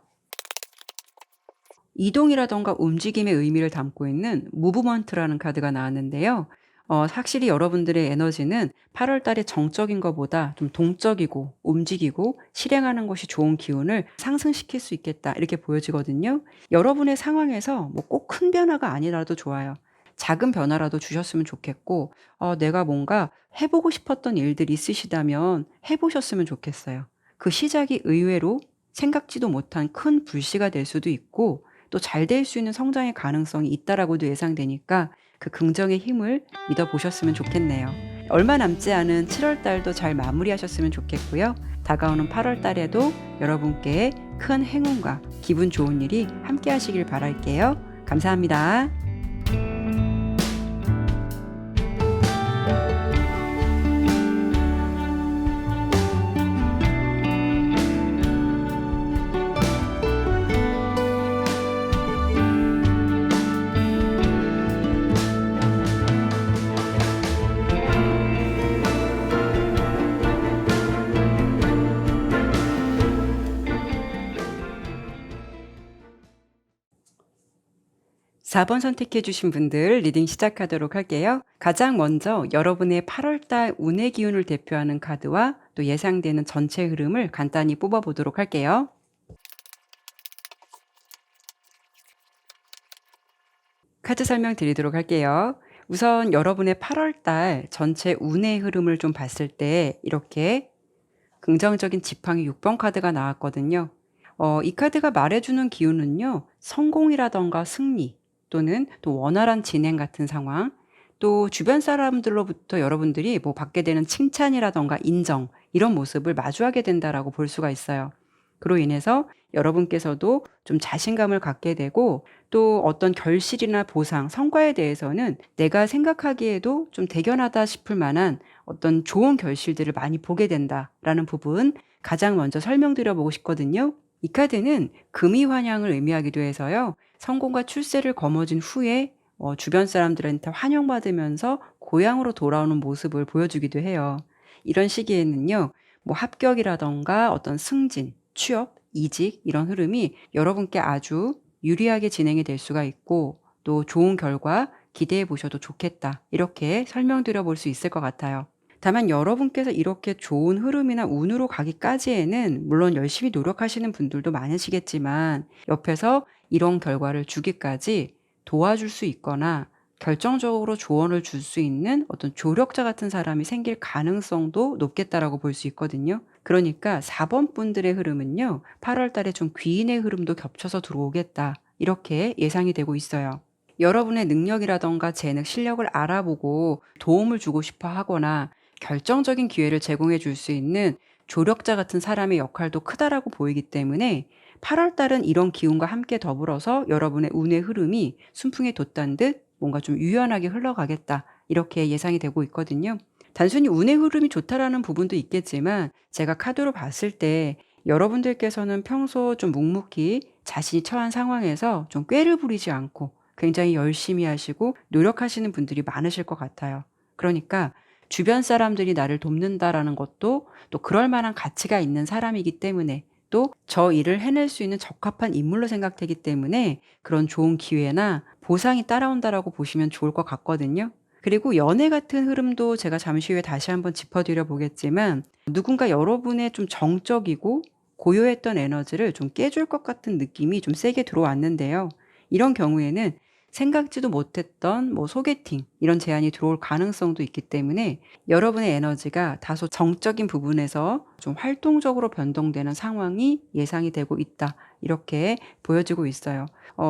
이동이라던가 움직임의 의미를 담고 있는 무브먼트라는 카드가 나왔는데요. 확실히 여러분들의 에너지는 8월 달에 정적인 것보다 좀 동적이고 움직이고 실행하는 것이 좋은 기운을 상승시킬 수 있겠다 이렇게 보여지거든요. 여러분의 상황에서 뭐 꼭 큰 변화가 아니라도 좋아요. 작은 변화라도 주셨으면 좋겠고 내가 뭔가 해보고 싶었던 일들이 있으시다면 해보셨으면 좋겠어요. 그 시작이 의외로 생각지도 못한 큰 불씨가 될 수도 있고 또 잘 될 수 있는 성장의 가능성이 있다라고도 예상되니까 그 긍정의 힘을 믿어보셨으면 좋겠네요. 얼마 남지 않은 7월 달도 잘 마무리하셨으면 좋겠고요. 다가오는 8월 달에도 여러분께 큰 행운과 기분 좋은 일이 함께 하시길 바랄게요. 감사합니다. 4번 선택해 주신 분들 리딩 시작하도록 할게요. 가장 먼저 여러분의 8월달 운의 기운을 대표하는 카드와 또 예상되는 전체 흐름을 간단히 뽑아보도록 할게요. 카드 설명드리도록 할게요. 우선 여러분의 8월달 전체 운의 흐름을 좀 봤을 때 이렇게 긍정적인 지팡이 6번 카드가 나왔거든요. 이 카드가 말해주는 기운은요, 성공이라던가 승리 또는 또 원활한 진행 같은 상황, 또 주변 사람들로부터 여러분들이 뭐 받게 되는 칭찬이라던가 인정, 이런 모습을 마주하게 된다라고 볼 수가 있어요. 그로 인해서 여러분께서도 좀 자신감을 갖게 되고 또 어떤 결실이나 보상, 성과에 대해서는 내가 생각하기에도 좀 대견하다 싶을 만한 어떤 좋은 결실들을 많이 보게 된다라는 부분 가장 먼저 설명드려 보고 싶거든요. 이 카드는 금이 환영을 의미하기도 해서요. 성공과 출세를 거머쥔 후에 주변 사람들한테 환영받으면서 고향으로 돌아오는 모습을 보여주기도 해요. 이런 시기에는요. 뭐 합격이라던가 어떤 승진, 취업, 이직 이런 흐름이 여러분께 아주 유리하게 진행이 될 수가 있고 또 좋은 결과 기대해 보셔도 좋겠다. 이렇게 설명드려 볼 수 있을 것 같아요. 다만 여러분께서 이렇게 좋은 흐름이나 운으로 가기까지에는 물론 열심히 노력하시는 분들도 많으시겠지만 옆에서 이런 결과를 주기까지 도와줄 수 있거나 결정적으로 조언을 줄 수 있는 어떤 조력자 같은 사람이 생길 가능성도 높겠다라고 볼 수 있거든요. 그러니까 4번 분들의 흐름은요. 8월 달에 좀 귀인의 흐름도 겹쳐서 들어오겠다. 이렇게 예상이 되고 있어요. 여러분의 능력이라던가 재능, 실력을 알아보고 도움을 주고 싶어 하거나 결정적인 기회를 제공해 줄 수 있는 조력자 같은 사람의 역할도 크다라고 보이기 때문에 8월 달은 이런 기운과 함께 더불어서 여러분의 운의 흐름이 순풍에 돋단 듯 뭔가 좀 유연하게 흘러가겠다. 이렇게 예상이 되고 있거든요. 단순히 운의 흐름이 좋다라는 부분도 있겠지만 제가 카드로 봤을 때 여러분들께서는 평소 좀 묵묵히 자신이 처한 상황에서 좀 꾀를 부리지 않고 굉장히 열심히 하시고 노력하시는 분들이 많으실 것 같아요. 그러니까 주변 사람들이 나를 돕는다라는 것도 또 그럴 만한 가치가 있는 사람이기 때문에 또 저 일을 해낼 수 있는 적합한 인물로 생각되기 때문에 그런 좋은 기회나 보상이 따라온다라고 보시면 좋을 것 같거든요. 그리고 연애 같은 흐름도 제가 잠시 후에 다시 한번 짚어드려 보겠지만 누군가 여러분의 좀 정적이고 고요했던 에너지를 좀 깨줄 것 같은 느낌이 좀 세게 들어왔는데요. 이런 경우에는 생각지도 못했던 뭐 소개팅 이런 제안이 들어올 가능성도 있기 때문에 여러분의 에너지가 다소 정적인 부분에서 좀 활동적으로 변동되는 상황이 예상이 되고 있다. 이렇게 보여지고 있어요.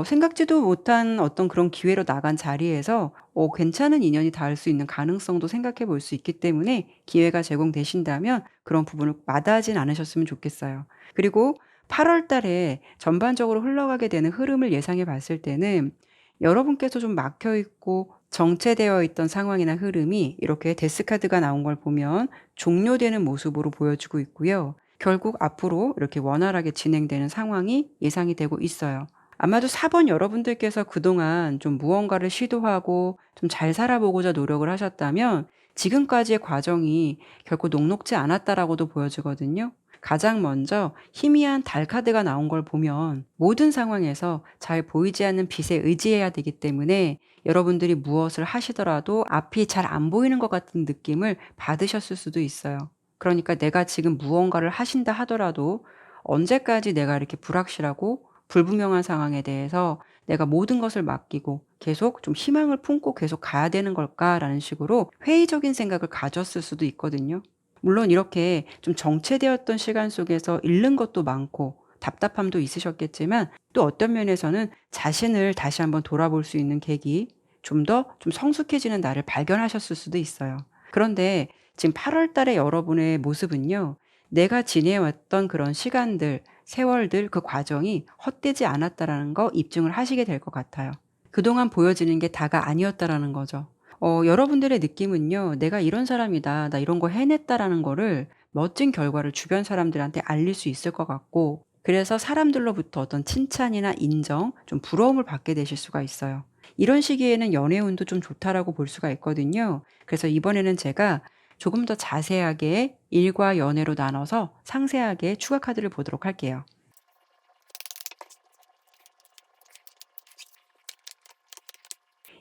생각지도 못한 어떤 그런 기회로 나간 자리에서 괜찮은 인연이 닿을 수 있는 가능성도 생각해 볼 수 있기 때문에 기회가 제공되신다면 그런 부분을 마다하진 않으셨으면 좋겠어요. 그리고 8월 달에 전반적으로 흘러가게 되는 흐름을 예상해 봤을 때는 여러분께서 좀 막혀 있고 정체되어 있던 상황이나 흐름이 이렇게 데스카드가 나온 걸 보면 종료되는 모습으로 보여지고 있고요. 결국 앞으로 이렇게 원활하게 진행되는 상황이 예상이 되고 있어요. 아마도 4번 여러분들께서 그동안 좀 무언가를 시도하고 좀 잘 살아보고자 노력을 하셨다면 지금까지의 과정이 결코 녹록지 않았다라고도 보여지거든요. 가장 먼저 희미한 달 카드가 나온 걸 보면 모든 상황에서 잘 보이지 않는 빛에 의지해야 되기 때문에 여러분들이 무엇을 하시더라도 앞이 잘 안 보이는 것 같은 느낌을 받으셨을 수도 있어요. 그러니까 내가 지금 무언가를 하신다 하더라도 언제까지 내가 이렇게 불확실하고 불분명한 상황에 대해서 내가 모든 것을 맡기고 계속 좀 희망을 품고 계속 가야 되는 걸까라는 식으로 회의적인 생각을 가졌을 수도 있거든요. 물론 이렇게 좀 정체되었던 시간 속에서 잃는 것도 많고 답답함도 있으셨겠지만 또 어떤 면에서는 자신을 다시 한번 돌아볼 수 있는 계기, 좀 더 좀 성숙해지는 나를 발견하셨을 수도 있어요. 그런데 지금 8월 달에 여러분의 모습은요. 내가 지내왔던 그런 시간들, 세월들 그 과정이 헛되지 않았다라는 거 입증을 하시게 될 것 같아요. 그동안 보여지는 게 다가 아니었다라는 거죠. 여러분들의 느낌은요. '내가 이런 사람이다. 나 이런 거 해냈다.'라는 거를 멋진 결과를 주변 사람들한테 알릴 수 있을 것 같고, 그래서 사람들로부터 어떤 칭찬이나 인정, 좀 부러움을 받게 되실 수가 있어요. 이런 시기에는 연애운도 좀 좋다라고 볼 수가 있거든요. 그래서 이번에는 제가 조금 더 자세하게 일과 연애로 나눠서 상세하게 추가 카드를 보도록 할게요.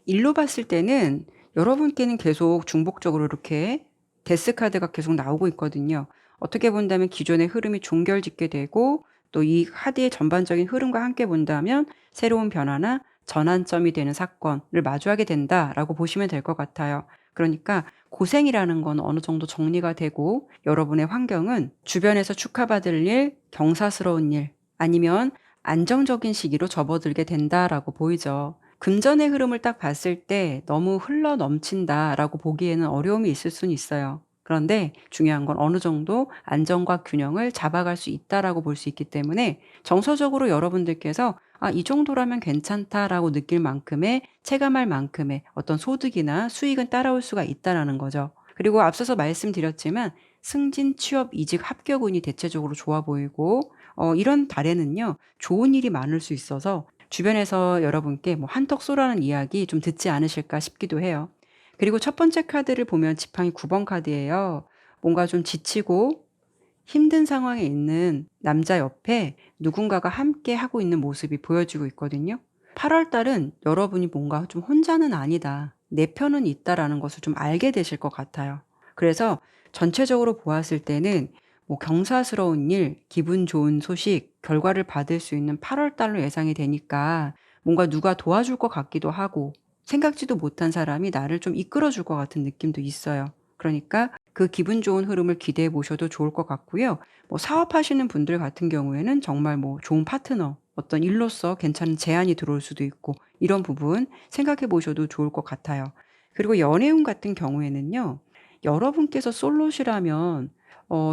일로 봤을 때는 여러분께는 계속 중복적으로 이렇게 데스 카드가 계속 나오고 있거든요. 어떻게 본다면 기존의 흐름이 종결짓게 되고, 또 이 카드의 전반적인 흐름과 함께 본다면 새로운 변화나 전환점이 되는 사건을 마주하게 된다라고 보시면 될 것 같아요. 그러니까 고생이라는 건 어느 정도 정리가 되고, 여러분의 환경은 주변에서 축하받을 일, 경사스러운 일, 아니면 안정적인 시기로 접어들게 된다라고 보이죠. 금전의 흐름을 딱 봤을 때 '너무 흘러 넘친다.'라고 보기에는 어려움이 있을 수는 있어요. 그런데 중요한 건 어느 정도 안정과 균형을 잡아갈 수 있다라고 볼 수 있기 때문에, 정서적으로 여러분들께서 '아 이 정도라면 괜찮다.'라고 느낄 만큼의, 체감할 만큼의 어떤 소득이나 수익은 따라올 수가 있다라는 거죠. 그리고 앞서서 말씀드렸지만 승진, 취업, 이직, 합격운이 대체적으로 좋아 보이고, 이런 달에는요 좋은 일이 많을 수 있어서 주변에서 여러분께 뭐 한턱 쏘라는 이야기 좀 듣지 않으실까 싶기도 해요. 그리고 첫 번째 카드를 보면 지팡이 9번 카드예요. 뭔가 좀 지치고 힘든 상황에 있는 남자 옆에 누군가가 함께 하고 있는 모습이 보여지고 있거든요. 8월 달은 여러분이 뭔가 좀 '혼자는 아니다. 내 편은 있다.'라는 것을 좀 알게 되실 것 같아요. 그래서 전체적으로 보았을 때는 뭐 경사스러운 일, 기분 좋은 소식, 결과를 받을 수 있는 8월 달로 예상이 되니까, 뭔가 누가 도와줄 것 같기도 하고 생각지도 못한 사람이 나를 좀 이끌어 줄 것 같은 느낌도 있어요. 그러니까 그 기분 좋은 흐름을 기대해 보셔도 좋을 것 같고요. 뭐 사업하시는 분들 같은 경우에는 정말 뭐 좋은 파트너, 어떤 일로서 괜찮은 제안이 들어올 수도 있고, 이런 부분 생각해 보셔도 좋을 것 같아요. 그리고 연애운 같은 경우에는요. 여러분께서 솔로시라면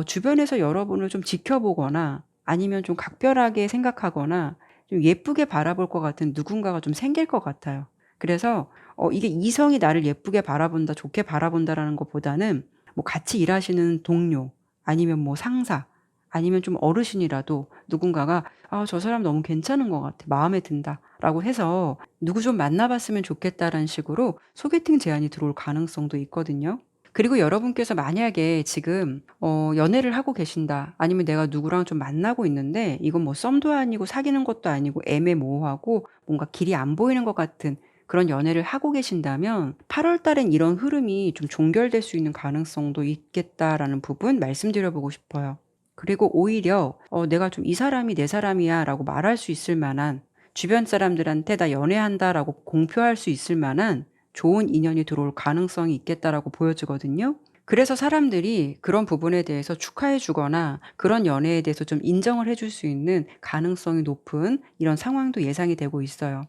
주변에서 여러분을 좀 지켜보거나, 아니면 좀 각별하게 생각하거나 좀 예쁘게 바라볼 것 같은 누군가가 좀 생길 것 같아요. 그래서 이게 이성이 나를 예쁘게 바라본다, 좋게 바라본다라는 것보다는 뭐 같이 일하시는 동료, 아니면 뭐 상사, 아니면 좀 어르신이라도 누군가가 '아 저 사람 너무 괜찮은 것 같아. 마음에 든다.'라고 해서 '누구 좀 만나 봤으면 좋겠다.'라는 식으로 소개팅 제안이 들어올 가능성도 있거든요. 그리고 여러분께서 만약에 지금 연애를 하고 계신다, 아니면 내가 누구랑 좀 만나고 있는데 이건 뭐 썸도 아니고 사귀는 것도 아니고 애매모호하고 뭔가 길이 안 보이는 것 같은 그런 연애를 하고 계신다면, 8월 달엔 이런 흐름이 좀 종결될 수 있는 가능성도 있겠다라는 부분 말씀드려 보고 싶어요. 그리고 오히려 '내가 좀 이 사람이 내 사람이야.'라고 말할 수 있을 만한, 주변 사람들한테 '나 연애한다.'라고 공표할 수 있을 만한 좋은 인연이 들어올 가능성이 있겠다라고 보여지거든요. 그래서 사람들이 그런 부분에 대해서 축하해 주거나 그런 연애에 대해서 좀 인정을 해줄 수 있는 가능성이 높은 이런 상황도 예상이 되고 있어요.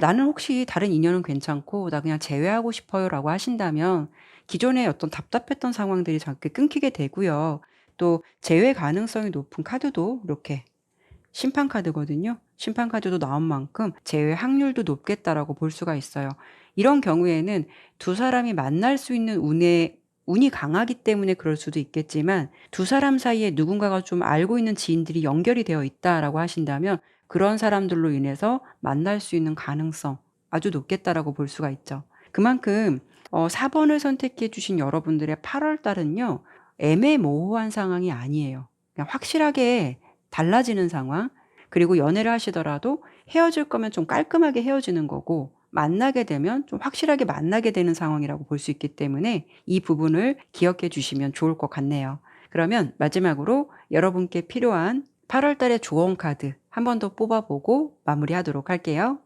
"나는 혹시 다른 인연은 괜찮고 나 그냥 제외하고 싶어요."라고 하신다면 기존에 어떤 답답했던 상황들이 작게 끊기게 되고요. 또 제외 가능성이 높은 카드도 이렇게 심판 카드거든요. 심판 카드도 나온 만큼 제외 확률도 높겠다라고 볼 수가 있어요. 이런 경우에는 두 사람이 만날 수 있는 운이 강하기 때문에 그럴 수도 있겠지만, 두 사람 사이에 누군가가 좀 알고 있는 지인들이 연결이 되어 있다라고 하신다면 그런 사람들로 인해서 만날 수 있는 가능성 아주 높겠다라고 볼 수가 있죠. 그만큼 4 번을 선택해 주신 여러분들의 8월 달은요. 애매모호한 상황이 아니에요. 그냥 확실하게 달라지는 상황, 그리고 연애를 하시더라도 헤어질 거면 좀 깔끔하게 헤어지는 거고, 만나게 되면 좀 확실하게 만나게 되는 상황이라고 볼 수 있기 때문에 이 부분을 기억해 주시면 좋을 것 같네요. 그러면 마지막으로 여러분께 필요한 8월 달의 조언 카드 한 번 더 뽑아 보고 마무리하도록 할게요.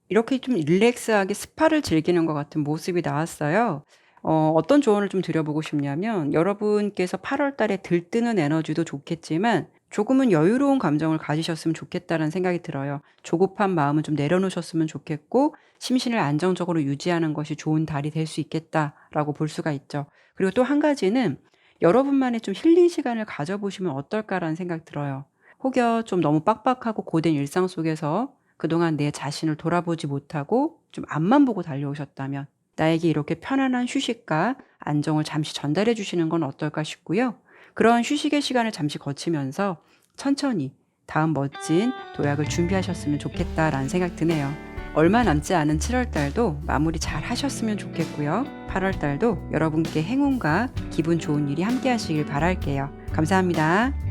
이렇게 좀 릴렉스하게 스파를 즐기는 것 같은 모습이 나왔어요. 어떤 조언을 좀 드려 보고 싶냐면, 여러분께서 8월 달에 들뜨는 에너지도 좋겠지만 조금은 여유로운 감정을 가지셨으면 좋겠다는 생각이 들어요. 조급한 마음은 좀 내려놓으셨으면 좋겠고 심신을 안정적으로 유지하는 것이 좋은 달이 될 수 있겠다라고 볼 수가 있죠. 그리고 또 한 가지는 여러분만의 좀 힐링 시간을 가져보시면 어떨까라는 생각 들어요. 혹여 좀 너무 빡빡하고 고된 일상 속에서 그동안 내 자신을 돌아보지 못하고 좀 앞만 보고 달려오셨다면 나에게 이렇게 편안한 휴식과 안정을 잠시 전달해 주시는 건 어떨까 싶고요. 그런 휴식의 시간을 잠시 거치면서 천천히 다음 멋진 도약을 준비하셨으면 좋겠다라는 생각 드네요. 얼마 남지 않은 7월 달도 마무리 잘 하셨으면 좋겠고요. 8월 달도 여러분께 행운과 기분 좋은 일이 함께 하시길 바랄게요. 감사합니다.